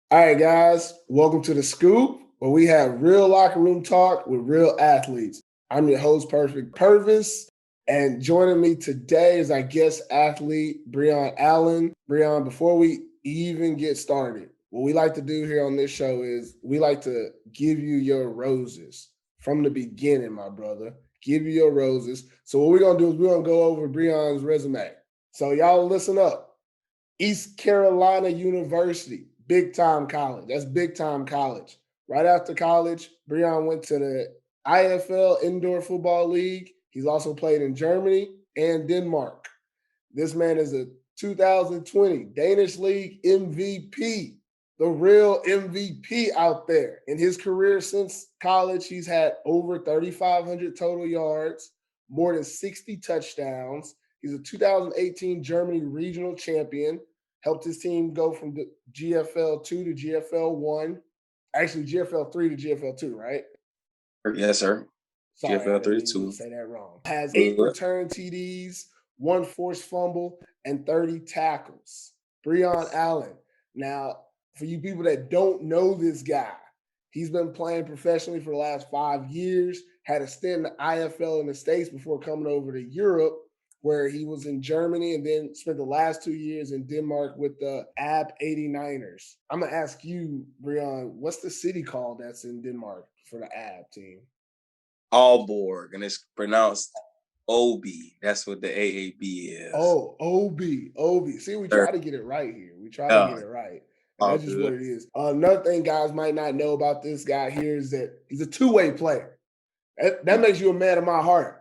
All right, guys, welcome to the Scoop, where we have real locker room talk with real athletes. I'm your host, Perfect Pervis, and joining me today is our guest athlete, Breon Allen. Breon, before we even get started, what we like to do here on this show is we like to give you your roses from the beginning, my brother. Give you your roses. So what we're gonna do is we're gonna go over Breon's resume. So y'all listen up. East Carolina University, big time college. That's big time college. Right after college, Breon went to the IFL Indoor Football League. He's also played in Germany and Denmark. This man is a 2020 Danish League MVP, the real MVP out there. In his career since college, he's had over 3,500 total yards, more than 60 touchdowns. He's a 2018 Germany regional champion, helped his team go from the GFL 2 to GFL 1. Actually, GFL 3 to GFL 2, right? Yes, sir. Sorry, I GFL didn't mean to 32. say that wrong. Has 8 return TDs, 1 forced fumble, and 30 tackles. Breon Allen. Now, for you people that don't know this guy, he's been playing professionally for the last 5 years, had a stint in the IFL in the States before coming over to Europe, where he was in Germany and then spent the last 2 years in Denmark with the AB 89ers. I'm going to ask you, Breon, what's the city called that's in Denmark for the AB team? Aalborg, and it's pronounced OB. That's what the AAB is. Oh, OB. See, we try to get it right here. We try to get it right. And that's just what it is. Another thing guys might not know about this guy here is that he's a two-way player. That makes you a man of my heart.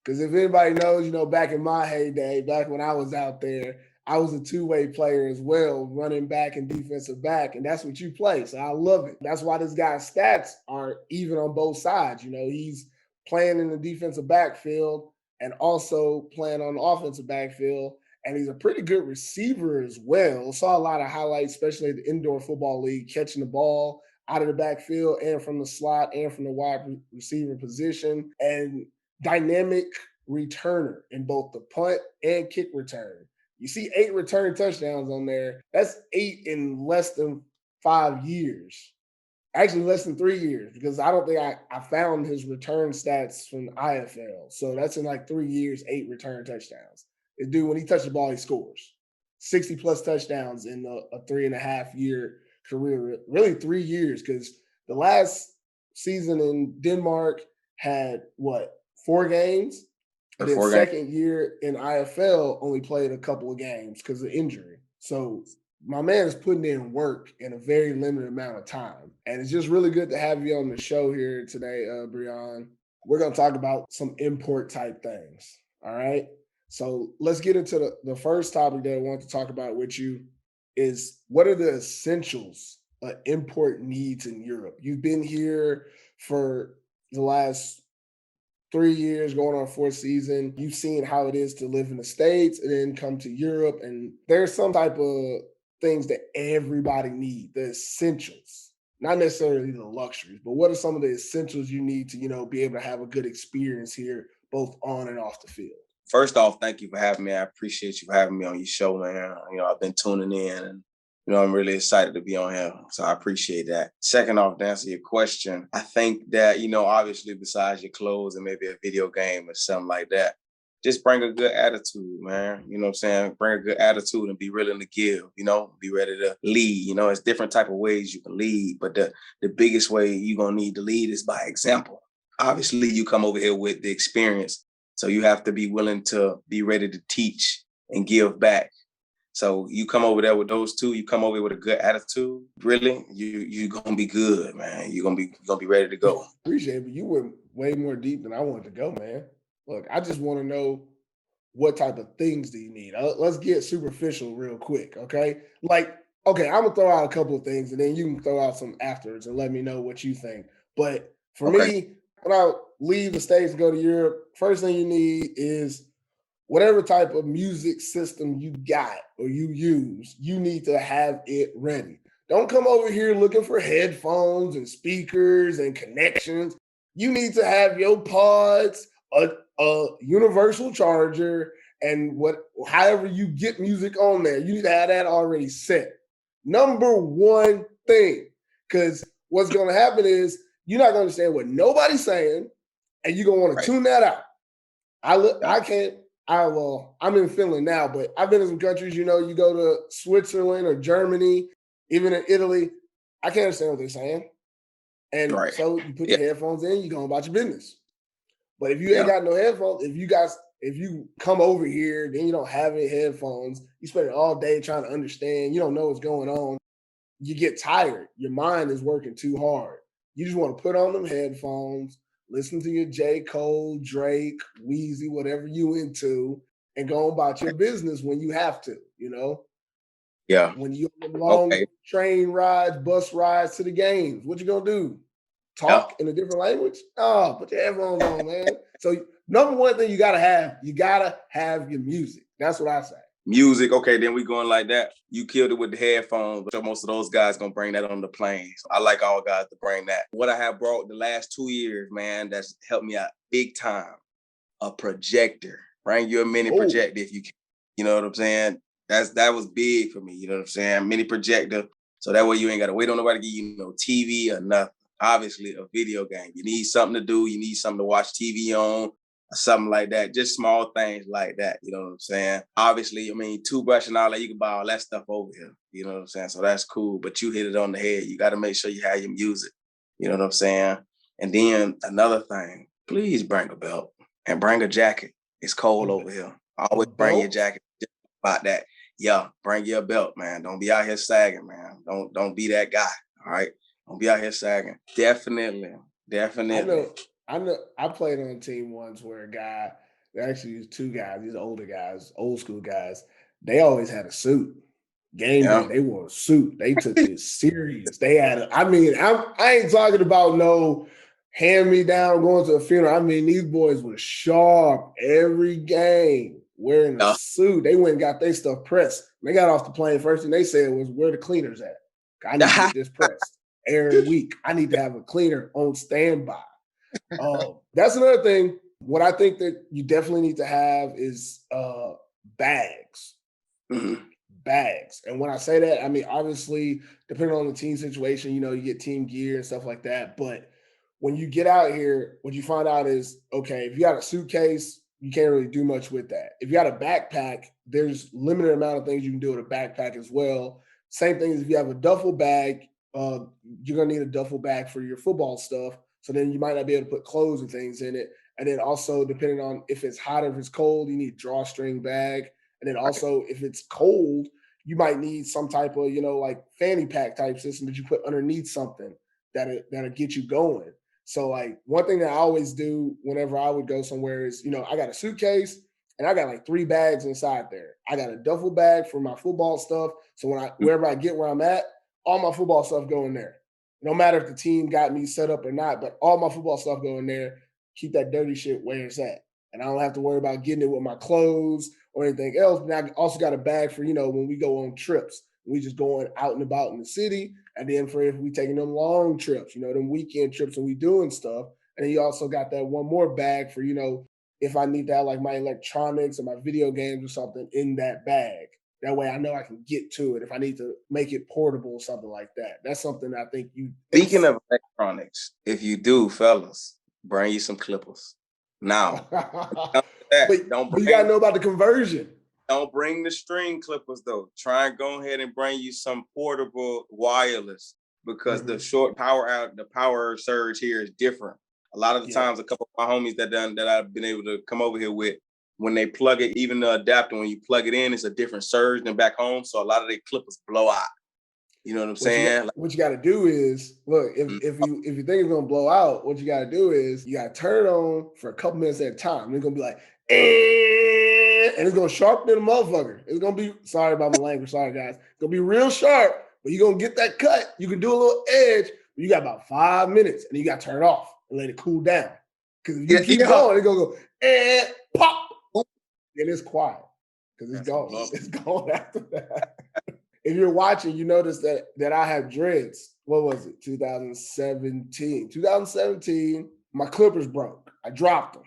Because if anybody knows, back in my heyday, back when I was out there, I was a two-way player as well, running back and defensive back, and that's what you play. So I love it. That's why this guy's stats are even on both sides. He's playing in the defensive backfield and also playing on the offensive backfield. And he's a pretty good receiver as well. Saw a lot of highlights, especially at the Indoor Football League, catching the ball out of the backfield and from the slot and from the wide receiver position. And dynamic returner in both the punt and kick return. You see 8 return touchdowns on there. That's 8 in less than 5 years. Actually, less than 3 years, because I don't think I found his return stats from the IFL. So that's in like 3 years, 8 return touchdowns. The dude, when he touches the ball, he scores 60 plus touchdowns in a 3.5 year career. Really 3 years, because the last season in Denmark had 4 games? And then second year in IFL only played a couple of games because of injury. So my man is putting in work in a very limited amount of time. And it's just really good to have you on the show here today, Breon. We're going to talk about some import type things. All right. So let's get into the first topic that I want to talk about with you is what are the essentials import needs in Europe? You've been here for the last 3 years, going on 4th season. You've seen how it is to live in the States and then come to Europe. And there's some type of things that everybody needs, the essentials, not necessarily the luxuries, but what are some of the essentials you need to, be able to have a good experience here, both on and off the field? First off, thank you for having me. I appreciate you for having me on your show, man. I've been tuning in and I'm really excited to be on here. So I appreciate that. Second off, to answer your question, I think that, obviously besides your clothes and maybe a video game or something like that, just bring a good attitude, man. You know what I'm saying? Bring a good attitude and be willing to give, be ready to lead. It's different type of ways you can lead, but the biggest way you're going to need to lead is by example. Obviously, you come over here with the experience, so you have to be willing to be ready to teach and give back. So you come over there with those two, you come over with a good attitude, really, you're gonna be good, man. You're gonna be ready to go. Appreciate it, but you went way more deep than I wanted to go, man. Look, I just want to know what type of things do you need? Let's get superficial real quick, okay? Okay, I'm gonna throw out a couple of things, and then you can throw out some afterwards and let me know what you think. But for me, when I leave the States and go to Europe, first thing you need is whatever type of music system you got or you use, you need to have it ready. Don't come over here looking for headphones and speakers and connections. You need to have your pods, a universal charger, and however you get music on there. You need to have that already set. Number one thing. Because what's going to happen is you're not going to understand what nobody's saying, and you're going to want to tune that out. I can't. I'm in Finland now, but I've been in some countries, you know, you go to Switzerland or Germany, even in Italy, I can't understand what they're saying. And so you put your headphones in, you go about your business. But if you ain't got no headphones, if you come over here, then you don't have any headphones, you spend it all day trying to understand, you don't know what's going on, you get tired. Your mind is working too hard. You just want to put on them headphones, listen to your J. Cole, Drake, Weezy, whatever you into, and go about your business when you have to, you know? Yeah. When you on long train rides, bus rides to the games, what you gonna do? Talk in a different language? Oh, put your headphones on, man. So number one thing you gotta have your music. That's what I say. Music, okay, then we going like that. You killed it with the headphones. So most of those guys gonna bring that on the plane. So I like all guys to bring that. What I have brought the last 2 years, man, that's helped me out big time. A projector. Bring you a mini projector if you can. You know what I'm saying? That was big for me. You know what I'm saying? Mini projector. So that way you ain't gotta wait on nobody to give you no TV or nothing. Obviously, a video game. You need something to do. You need something to watch TV on. Or something like that, just small things like that, you know what I'm saying? Obviously, I mean, toothbrush and all that, you can buy all that stuff over here, you know what I'm saying? So that's cool, but you hit it on the head. You got to make sure you have your music, you know what I'm saying? And then another thing, please bring a belt and bring a jacket. It's cold over here. Always bring your jacket. Just about that. Yeah, bring your belt, man. Don't be out here sagging, man. Don't be that guy, all right? Don't be out here sagging. Definitely. I know I played on a team once where a guy, actually was two guys, these older guys, old school guys, they always had a suit. Game day, they wore a suit. They took it serious. They had I ain't talking about no hand-me-down going to a funeral. I mean, these boys were sharp every game, wearing a suit. They went and got their stuff pressed. They got off the plane, first thing they said was, where the cleaners at? I need to get this pressed every week. I need to have a cleaner on standby. That's another thing. What I think that you definitely need to have is bags. Mm-hmm. Bags. And when I say that, I mean, obviously, depending on the team situation, you know, you get team gear and stuff like that. But when you get out here, what you find out is, okay, if you got a suitcase, you can't really do much with that. If you got a backpack, there's limited amount of things you can do with a backpack as well. Same thing as if you have a duffel bag, you're going to need a duffel bag for your football stuff. So then you might not be able to put clothes and things in it. And then also, depending on if it's hot or if it's cold, you need a drawstring bag. And then also, if it's cold, you might need some type of, you know, like fanny pack type system that you put underneath something that'll get you going. So like one thing that I always do whenever I would go somewhere is, you know, I got a suitcase and I got like 3 bags inside there. I got a duffel bag for my football stuff. So wherever I get where I'm at, all my football stuff go in there. No matter if the team got me set up or not, but all my football stuff go in there. Keep that dirty shit where it's at. And I don't have to worry about getting it with my clothes or anything else. But I also got a bag for, you know, when we go on trips. We just going out and about in the city. And then for if we taking them long trips, you know, them weekend trips and we doing stuff. And then you also got that one more bag for, you know, if I need to have like my electronics or my video games or something in that bag. That way I know I can get to it if I need to make it portable or something like that. That's something I think you... Speaking of electronics, if you do, fellas, bring you some clippers. Now, but you got to know about the conversion. Don't bring the string clippers, though. Try and go ahead and bring you some portable wireless because the short the power surge here is different. A lot of the times, a couple of my homies that I've been able to come over here with, when they plug it, even the adapter, when you plug it in, it's a different surge than back home. So a lot of their clippers blow out. You know what I'm saying? What you got to do is, look, if you think it's going to blow out, what you got to do is you got to turn it on for a couple minutes at a time. It's going to be like, and it's going to sharpen the motherfucker. It's going to be, sorry about my language, sorry guys. It's going to be real sharp, but you're going to get that cut. You can do a little edge, but you got about 5 minutes and you got to turn it off and let it cool down. Because if you keep going, it's going to go, and pop. And it's quiet because it's gone. It's gone after that. If you're watching, you notice that I have dreads. What was it? 2017. 2017, my clippers broke. I dropped them.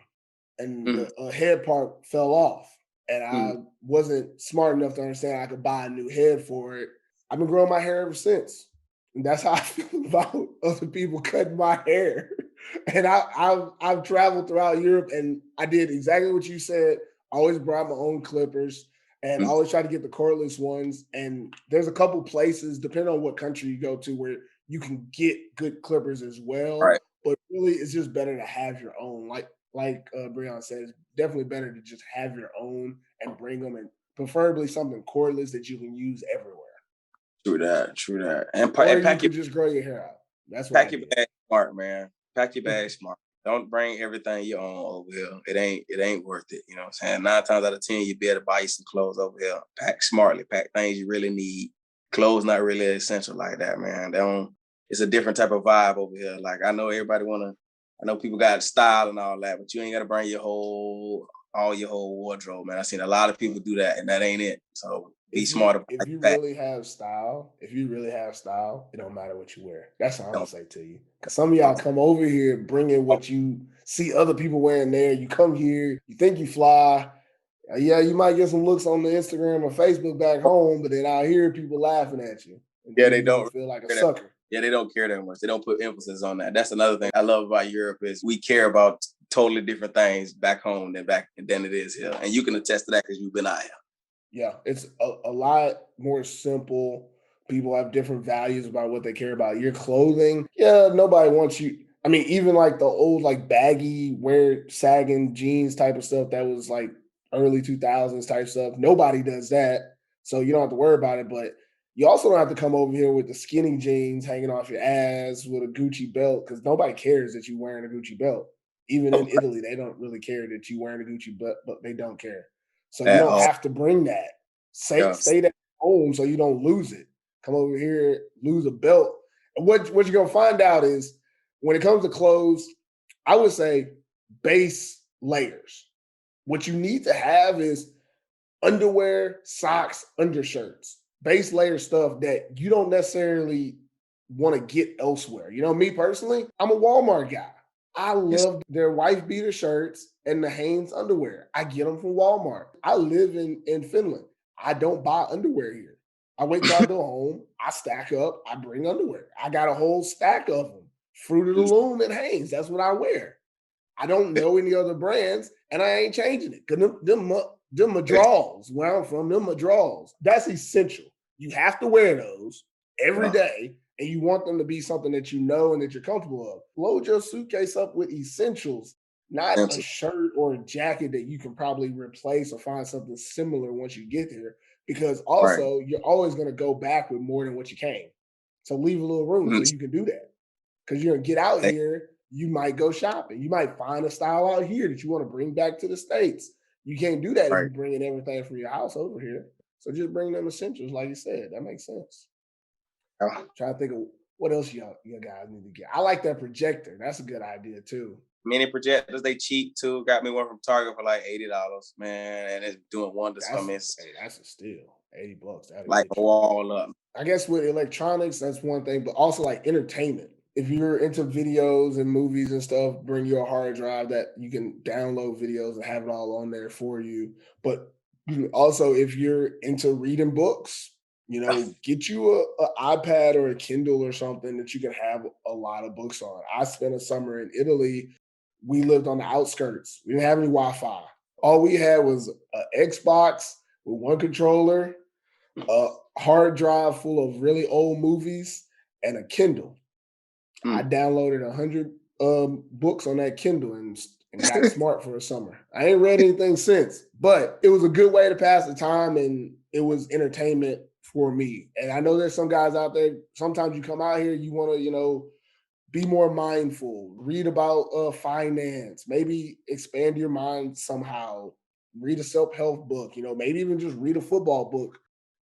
And the head part fell off. And I wasn't smart enough to understand I could buy a new head for it. I've been growing my hair ever since. And that's how I feel about other people cutting my hair. And I've traveled throughout Europe, and I did exactly what you said. I always brought my own clippers, and I Mm, always try to get the cordless ones. And there's a couple places, depending on what country you go to, where you can get good clippers as well. right. But really, it's just better to have your own. Breon said, it's definitely better to just have your own and bring them, and preferably something cordless that you can use everywhere. True that. True that. And, Or and you could just grow your hair out. That's what I pack your did. bag smart, man. Pack your bag smart. Don't bring everything you own over here. It ain't worth it. You know what I'm saying? 9 times out of 10, you better buy you some clothes over here. Pack smartly. Pack things you really need. Clothes not really essential like that, man. They don't. It's a different type of vibe over here. Like I know everybody wanna. I know people got style and all that, but you ain't gotta bring all your whole wardrobe, man. I seen a lot of people do that, and that ain't it. So be smart about If your you bag. really have style, it don't matter what you wear. That's what I'm gonna Don't, say to you. Cause some of y'all come over here bringing what you see other people wearing there. You come here, you think you fly. Yeah, you might get some looks on the Instagram or Facebook back home, but then out here people laughing at you, and yeah, then they you're gonna don't. feel like a sucker. Yeah, they don't care that much. They don't put emphasis on that. That's another thing I love about Europe is we care about totally different things back home than it is here. And you can attest to that because you've been out here. Yeah, it's a lot more simple. People have different values about what they care about. Your clothing, yeah, nobody wants you. I mean, even like the old like baggy, wear sagging jeans type of stuff that was like early 2000s type stuff. Nobody does that. So you don't have to worry about it. But you also don't have to come over here with the skinny jeans hanging off your ass with a Gucci belt because nobody cares that you're wearing a Gucci belt. Even in Italy, they don't really care that you're wearing a Gucci belt, but they don't care. So you At don't all. have to bring that. Yes. Stay at home so you don't lose it. Come over here, lose a belt. And what you're gonna find out is when it comes to clothes, I would say base layers. What you need to have is underwear, socks, undershirts, base layer stuff that you don't necessarily want to get elsewhere. You know, me personally, I'm a Walmart guy. I Yes. love their wife beater shirts and the Hanes underwear. I get them from Walmart. I live in Finland. I don't buy underwear here. I wait till I go home. I stack up. I bring underwear. I got a whole stack of them. Fruit of the Loom and Hanes. That's what I wear. I don't know any other brands, and I ain't changing it. Because them my draws. Where I'm from, them my draws. That's essential. You have to wear those every Yeah. day, and you want them to be something that you know and that you're comfortable of. Load your suitcase up with essentials, not a shirt or a jacket that you can probably replace or find something similar once you get there. Because Right. also, you're always going to go back with more than what you came. So leave a little room so Mhm. you can do that. Because you're gonna get out here, you might go shopping. You might find a style out here that you want to bring back to the States. You can't do that if Right. you're bringing everything from your house over here. So just bring them essentials, like you said. That makes sense. Yeah. Trying to think of what else you guys need to get. I like that projector. That's a good idea too. Mini projectors, they cheap too. Got me one from Target for like $80, man, and it's doing wonders for me. It's That's a steal. $80. That'll like get a you. wall up. I guess with electronics, that's one thing, but also like entertainment. If you're into videos and movies and stuff, bring your hard drive that you can download videos and have it all on there for you. But also, if you're into reading books, get you a iPad or a Kindle or something that you can have a lot of books on. I spent a summer in Italy. We lived on the outskirts. We didn't have any Wi-Fi. All we had was an Xbox with one controller, a hard drive full of really old movies, and a Kindle. I Mm. downloaded 100 books on that Kindle and got smart for a summer. I ain't read anything since, but it was a good way to pass the time and it was entertainment for me. And I know there's some guys out there, sometimes you come out here, you want to, be more mindful, read about finance, maybe expand your mind somehow, read a self-help book, maybe even just read a football book.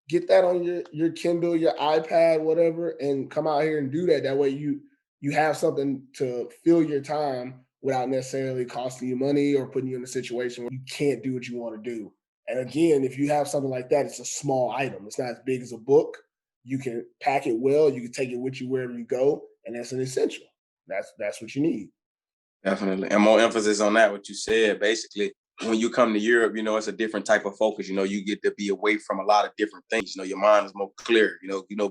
Get that on your Kindle, your iPad, whatever, and come out here and do that. That way you have something to fill your time without necessarily costing you money or putting you in a situation where you can't do what you want to do. And again, if you have something like that, it's a small item. It's not as big as a book. You can pack it well. You can take it with you wherever you go, and that's an essential. That's what you need. Definitely. And more emphasis on that, what you said. Basically, when you come to Europe, it's a different type of focus. You get to be away from a lot of different things. Your mind is more clear.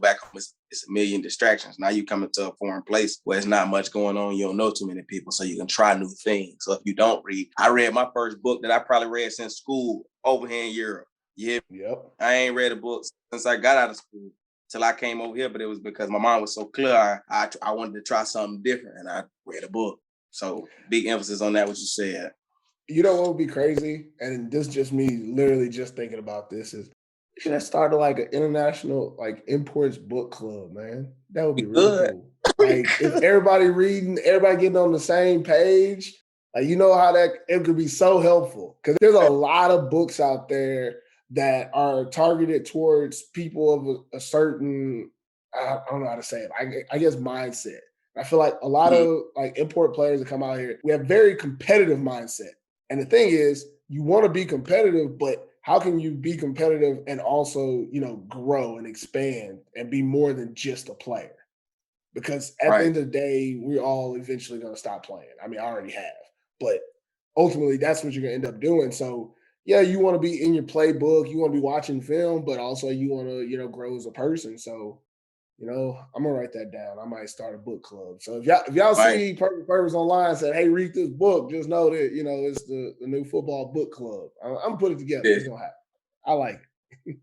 Back home, it's a million distractions. Now you come into a foreign place where it's not much going on. You don't know too many people, so you can try new things. So if you don't read, I read my first book that I probably read since school over here in Europe. Yeah, yep. I ain't read a book since I got out of school till I came over here, but it was because my mind was so clear. I wanted to try something different, and I read a book. So big emphasis on that, what you said. You know what would be crazy? And this is just me literally just thinking about this is you should have started like an international like imports book club, man. That would be really cool. Like if everybody reading, everybody getting on the same page, like you know how that it could be so helpful. Because there's a lot of books out there that are targeted towards people of a certain, I don't know how to say it, I guess mindset. I feel like a lot of like import players that come out here, we have very competitive mindset. And the thing is, you want to be competitive, but how can you be competitive and also, you know, grow and expand and be more than just a player? Because at the end of the day, we're all eventually going to stop playing. I mean, I already have, but ultimately that's what you're going to end up doing. So yeah, you want to be in your playbook, you want to be watching film, but also you want to, you know, grow as a person. So you know, I'm gonna write that down. I might start a book club. So if y'all see Pervis online said, "Hey, read this book," just know that you know it's the new football book club. I'm gonna put it together. It's gonna happen. I like it.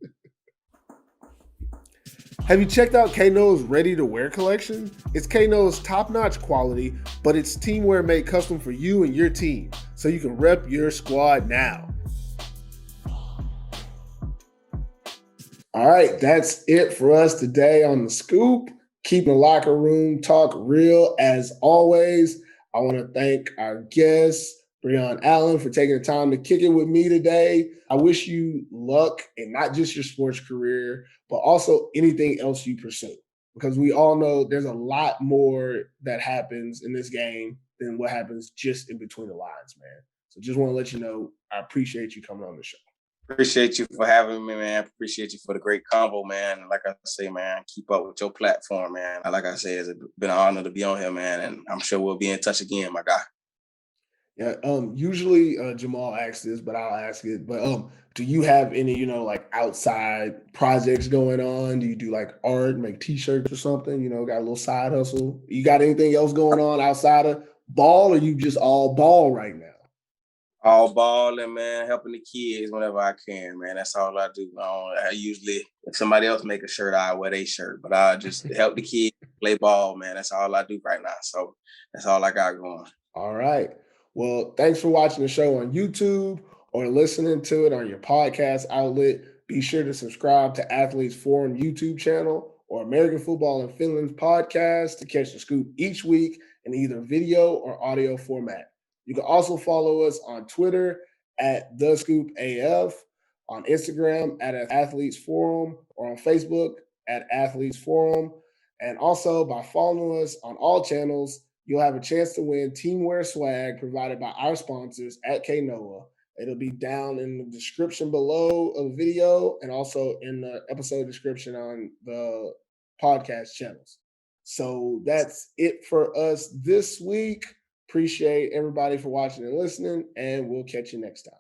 Have you checked out K Noah's Ready to Wear collection? It's K Noah's top-notch quality, but it's teamwear made custom for you and your team, so you can rep your squad now. All right, that's it for us today on The Scoop. Keeping the locker room talk real as always. I want to thank our guest, Breon Allen, for taking the time to kick it with me today. I wish you luck in not just your sports career, but also anything else you pursue. Because we all know there's a lot more that happens in this game than what happens just in between the lines, man. So just want to let you know, I appreciate you coming on the show. Appreciate you for having me, man. Appreciate you for the great convo, man. Like I say, man, keep up with your platform, man. Like I said, it's been an honor to be on here, man. And I'm sure we'll be in touch again, my guy. Yeah. Usually Jamal asks this, but I'll ask it. But do you have any, you know, like outside projects going on? Do you do like art, make t-shirts or something? You know, got a little side hustle? You got anything else going on outside of ball, or you just all ball right now? All balling, man, helping the kids whenever I can, man. That's all I do. I usually, if somebody else make a shirt, I wear their shirt, but I just help the kids play ball, man. That's all I do right now. So that's all I got going. All right. Well, thanks for watching the show on YouTube or listening to it on your podcast outlet. Be sure to subscribe to Athletes Forum YouTube channel or American Football in Finland's podcast to catch the scoop each week in either video or audio format. You can also follow us on Twitter at The Scoop AF, on Instagram at Athletes Forum, or on Facebook at Athletes Forum. And also by following us on all channels, you'll have a chance to win teamwear swag provided by our sponsors at K Noah. It'll be down in the description below of the video and also in the episode description on the podcast channels. So that's it for us this week. Appreciate everybody for watching and listening, and we'll catch you next time.